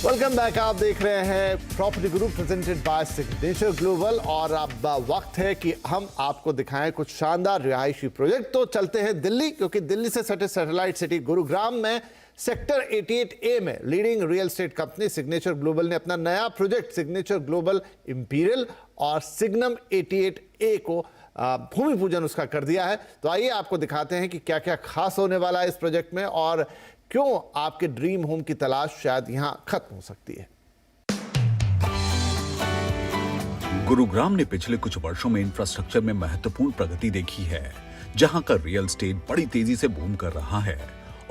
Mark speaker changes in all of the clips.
Speaker 1: Welcome back. आप देख रहे हैं property group presented by signature global और अब वक्त है कि हम आपको दिखाएं कुछ शानदार रिहायशी प्रोजेक्ट। तो चलते हैं दिल्ली, क्योंकि दिल्ली से सटे सैटेलाइट सिटी गुरुग्राम में सेक्टर 88A में leading real estate company signature global ने अपना नया प्रोजेक्ट सिग्नेचर ग्लोबल इंपीरियल और सिग्नम 88A को भूमि पूजन उसका कर दिया है। तो आइए आपको दिखाते हैं कि क्या क्या खास होने वाला है इस प्रोजेक्ट में और क्यों आपके ड्रीम होम की तलाश शायद यहां खत्म हो सकती है।
Speaker 2: गुरुग्राम ने पिछले कुछ वर्षों में इंफ्रास्ट्रक्चर में महत्वपूर्ण प्रगति देखी है, जहां का रियल एस्टेट बड़ी तेजी से बूम कर रहा है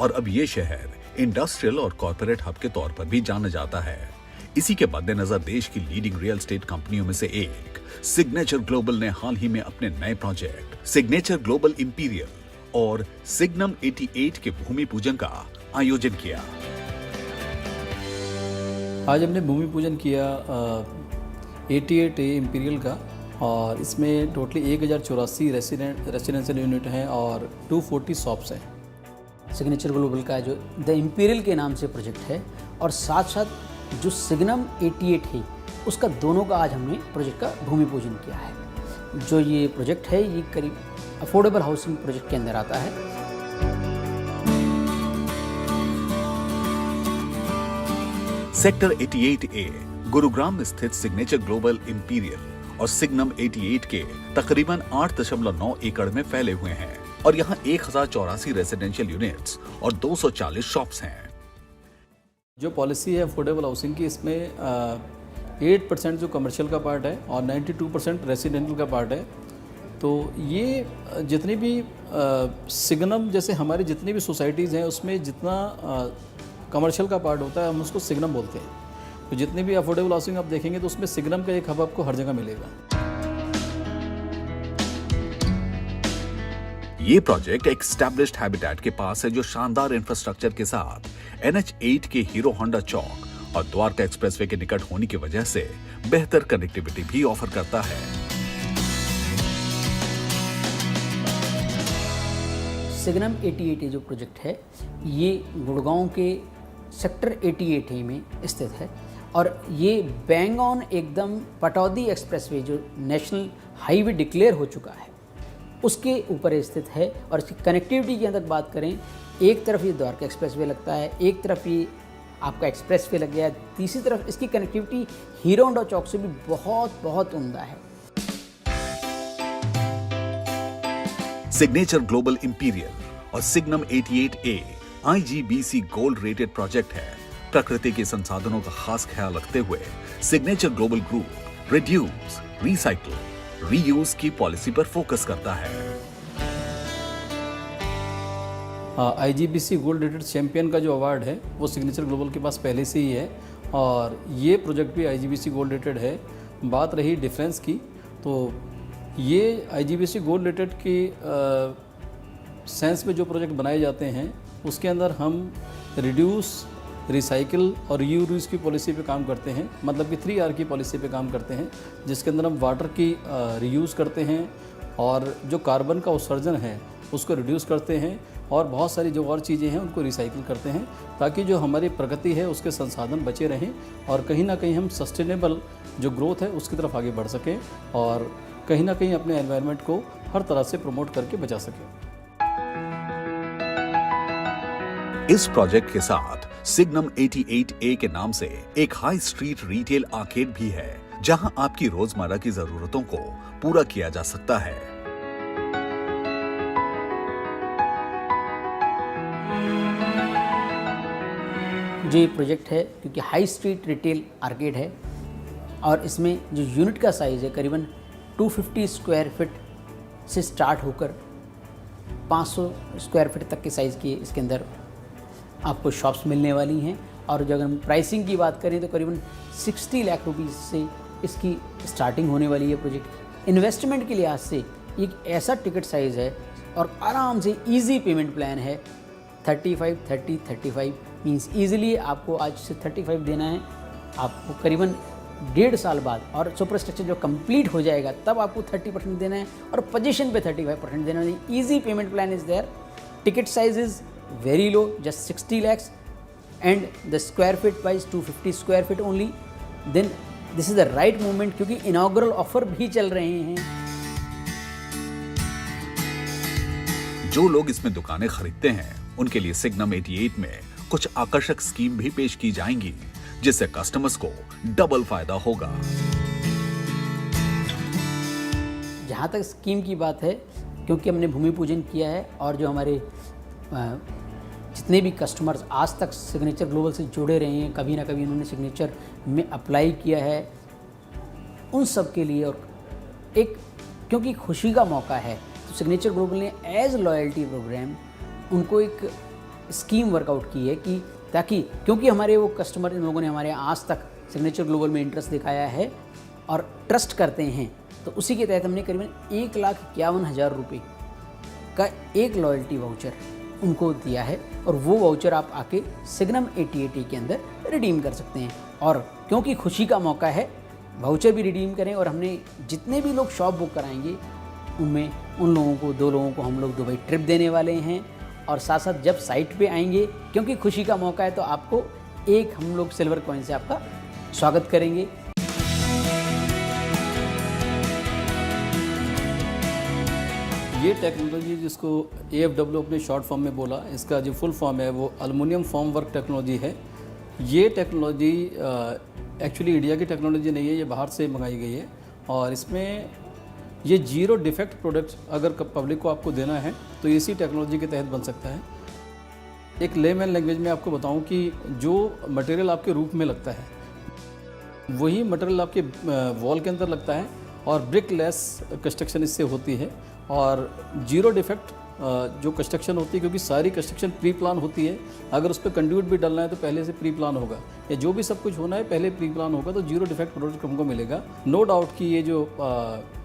Speaker 2: और अब ये शहर इंडस्ट्रियल और कॉर्पोरेट हब के तौर पर भी जाना जाता है। इसी के मद्देनजर देश की लीडिंग रियल एस्टेट कंपनियों में से एक सिग्नेचर ग्लोबल ने हाल ही में अपने नए प्रोजेक्ट सिग्नेचर ग्लोबल इंपीरियल और सिग्नम 88 के भूमि पूजन का आयोजन किया।
Speaker 3: आज हमने भूमि पूजन किया 88A इंपीरियल का और इसमें टोटली 1084 रेसिडेंशियल यूनिट हैं और 240 शॉप्स हैं।
Speaker 4: सिग्नेचर ग्लोबल का जो द इंपीरियल के नाम से प्रोजेक्ट है और साथ साथ जो सिग्नम 88 है उसका दोनों का आज हमने प्रोजेक्ट का भूमि पूजन किया है। जो ये प्रोजेक्ट है ये करीब अफोर्डेबल हाउसिंग प्रोजेक्ट के अंदर आता है।
Speaker 2: सेक्टर 88A गुरुग्राम में स्थित सिग्नेचर ग्लोबल इंपीरियल और सिग्नम 88 के तकरीबन 8.9 एकड़ में फैले हुए हैं और यहाँ 1084 रेसिडेंशियल यूनिट्स और 240 शॉप्स हैं।
Speaker 3: जो पॉलिसी है अफोर्डेबल हाउसिंग की, इसमें 8% जो कमर्शियल का पार्ट है और 92% रेसिडेंशियल का पार्ट है। तो ये जितनी भी सिग्नम जैसे हमारी जितनी भी सोसाइटीज़ हैं उसमें जितना कमर्शियल का पार्ट होता है हम उसको सिग्नम बोलते हैं। तो जितनी भी अफोर्डेबल हाउसिंग आप देखेंगे तो उसमें सिग्नम का एक हब आपको हर जगह मिलेगा।
Speaker 2: ये प्रोजेक्ट एक एस्टैब्लिश्ड हैबिटेट के पास है जो शानदार इंफ्रास्ट्रक्चर के साथ NH8 के हीरो होंडा चौक और द्वारका एक्सप्रेसवे के निकट होने की वजह से बेहतर कनेक्टिविटी भी ऑफर करता है।
Speaker 4: सिग्नम 88 जो प्रोजेक्ट है ये गुड़गांव के सेक्टर 88A में स्थित है और ये बैंग ऑन एकदम पटौदी एक्सप्रेसवे जो नेशनल हाईवे डिक्लेयर हो चुका है उसके ऊपर स्थित है। और इसकी कनेक्टिविटी की अंदर बात करें, एक तरफ ये द्वारका एक्सप्रेसवे लगता है, एक तरफ ये आपका एक्सप्रेसवे लग गया है, तीसरी तरफ इसकी कनेक्टिविटी हीरो होंडा चौक से भी बहुत उम्दा है।
Speaker 2: सिग्नेचर ग्लोबल इंपीरियल और signum 88A IGBC gold rated project है। प्रकृति के संसाधनों का खास ख्याल रखते हुए signature global group reduce, recycle, reuse की पॉलिसी पर फोकस करता है।
Speaker 3: IGBC गोल्ड रेटेड चैंपियन का जो अवार्ड है वो सिग्नेचर ग्लोबल के पास पहले से ही है और ये प्रोजेक्ट भी IGBC गोल्ड रेटेड है। बात रही डिफरेंस की, तो ये IGBC गोल्ड रेटेड की सेंस में जो प्रोजेक्ट बनाए जाते हैं उसके अंदर हम रिड्यूस, रिसाइकिल और रीयूज की पॉलिसी पे काम करते हैं। मतलब कि 3R की पॉलिसी पे काम करते हैं, जिसके अंदर हम वाटर की रीयूज़ करते हैं और जो कार्बन का उत्सर्जन है उसको रिड्यूस करते हैं और बहुत सारी जो और चीज़ें हैं उनको रिसाइकिल करते हैं, ताकि जो हमारी प्रकृति है उसके संसाधन बचे रहें और कहीं ना कहीं हम सस्टेनेबल जो ग्रोथ है उसकी तरफ आगे बढ़ सकें और कहीं ना कहीं अपने एनवायरनमेंट को हर तरह से प्रमोट करके बचा सकें।
Speaker 2: इस प्रोजेक्ट के साथ सिग्नम 88A के नाम से एक हाई स्ट्रीट रिटेल आर्केड भी है, जहां आपकी रोजमर्रा की जरूरतों को पूरा किया जा सकता है।
Speaker 4: जो ये प्रोजेक्ट है क्योंकि हाई स्ट्रीट रिटेल आर्केड है और इसमें जो यूनिट का साइज़ है करीबन 250 स्क्वायर फीट से स्टार्ट होकर 500 स्क्वायर फीट तक के साइज़ की इसके अंदर आपको शॉप्स मिलने वाली हैं। और जब हम प्राइसिंग की बात करें तो करीबन 60 लाख रुपीज़ से इसकी स्टार्टिंग होने वाली है। प्रोजेक्ट इन्वेस्टमेंट के लिहाज से एक ऐसा टिकट साइज़ है और आराम से इजी पेमेंट प्लान है। 35 मीन्स ईजिली आपको आज से 35 देना है, आपको करीबन 1.5 साल बाद और सुपर स्ट्रक्चर जो कंप्लीट हो जाएगा तब आपको 30% देना है और पोजीशन पे 35% देना है। Easy payment plan is there. Ticket size is very low, just 60 lakhs and the square feet price 250 square feet only, then this is the right moment क्योंकि inaugural offer भी चल रहे हैं।
Speaker 2: जो लोग इसमें दुकानें खरीदते हैं उनके लिए सिग्नम 88 में कुछ आकर्षक स्कीम भी पेश की जाएंगी जिससे कस्टमर्स को डबल फायदा होगा।
Speaker 4: जहाँ तक स्कीम की बात है, क्योंकि हमने भूमि पूजन किया है और जो हमारे जितने भी कस्टमर्स आज तक सिग्नेचर ग्लोबल से जुड़े रहे हैं, कभी ना कभी उन्होंने सिग्नेचर में अप्लाई किया है, उन सब के लिए और एक क्योंकि खुशी का मौका है तो सिग्नेचर ग्लोबल ने एज लॉयल्टी प्रोग्राम उनको एक स्कीम वर्कआउट की है कि ताकि क्योंकि हमारे वो कस्टमर इन लोगों ने हमारे आज तक सिग्नेचर ग्लोबल में इंटरेस्ट दिखाया है और ट्रस्ट करते हैं, तो उसी के तहत हमने करीबन 1,51,000 रुपये का एक लॉयल्टी वाउचर उनको दिया है और वो वाउचर आप आके सिग्नम 88 के अंदर रिडीम कर सकते हैं। और क्योंकि खुशी का मौका है, वाउचर भी रिडीम करें और हमने जितने भी लोग शॉप बुक कराएंगे उनमें उन लोगों को 2 लोगों को हम लोग दुबई ट्रिप देने वाले हैं और साथ साथ जब साइट पे आएंगे क्योंकि खुशी का मौका है तो आपको एक हम लोग सिल्वर कॉइन से आपका स्वागत करेंगे।
Speaker 3: ये टेक्नोलॉजी जिसको AFW अपने शॉर्ट फॉर्म में बोला, इसका जो फुल फॉर्म है वो एल्युमिनियम फॉर्म वर्क टेक्नोलॉजी है। ये टेक्नोलॉजी एक्चुअली इंडिया की टेक्नोलॉजी नहीं है, ये बाहर से मंगाई गई है और इसमें ये 0 डिफेक्ट प्रोडक्ट अगर पब्लिक को आपको देना है तो इसी टेक्नोलॉजी के तहत बन सकता है। एक लेमैन लैंग्वेज में आपको बताऊं कि जो मटेरियल आपके रूफ में लगता है वही मटेरियल आपके वॉल के अंदर लगता है और ब्रिक लेस कंस्ट्रक्शन इससे होती है और 0 डिफेक्ट जो कंस्ट्रक्शन होती है, क्योंकि सारी कंस्ट्रक्शन प्री प्लान होती है। अगर उस पर कंड्यूट भी डलना है तो पहले से प्री प्लान होगा, या जो भी सब कुछ होना है पहले प्री प्लान होगा, तो 0 डिफेक्ट प्रोडक्ट हमको मिलेगा। नो डाउट कि ये जो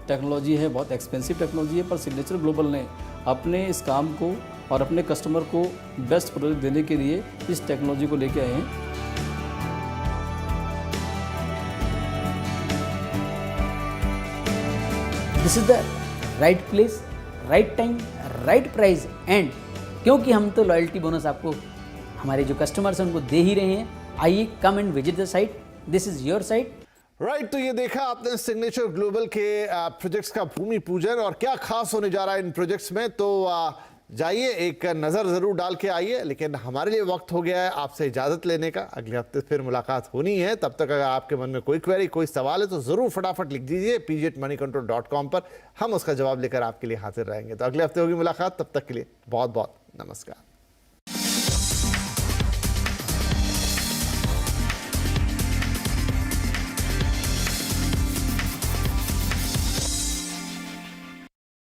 Speaker 3: टेक्नोलॉजी है बहुत एक्सपेंसिव टेक्नोलॉजी है, पर सिग्नेचर ग्लोबल ने अपने इस काम को और अपने कस्टमर को बेस्ट प्रोडक्ट देने के लिए इस टेक्नोलॉजी को लेके आए हैं।
Speaker 4: This is the right place, right time, right price and क्योंकि हम तो लॉयल्टी बोनस आपको हमारे जो कस्टमर्स हैं उनको दे ही रहे हैं। आइए, come and visit the site, this is your site.
Speaker 1: Right, तो ये देखा आपने सिग्नेचर ग्लोबल के प्रोजेक्ट्स का भूमि पूजन और क्या खास होने जा रहा है इन प्रोजेक्ट्स में, तो जाइए एक नज़र ज़रूर डाल के आइए। लेकिन हमारे लिए वक्त हो गया है आपसे इजाज़त लेने का, अगले हफ्ते फिर मुलाकात होनी है। तब तक अगर आपके मन में कोई क्वेरी, कोई सवाल है तो ज़रूर फटाफट लिख दीजिए pgmoneycontrol.com पर, हम उसका जवाब लेकर आपके लिए हाजिर रहेंगे। तो अगले हफ्ते होगी मुलाकात, तब तक के लिए बहुत बहुत नमस्कार।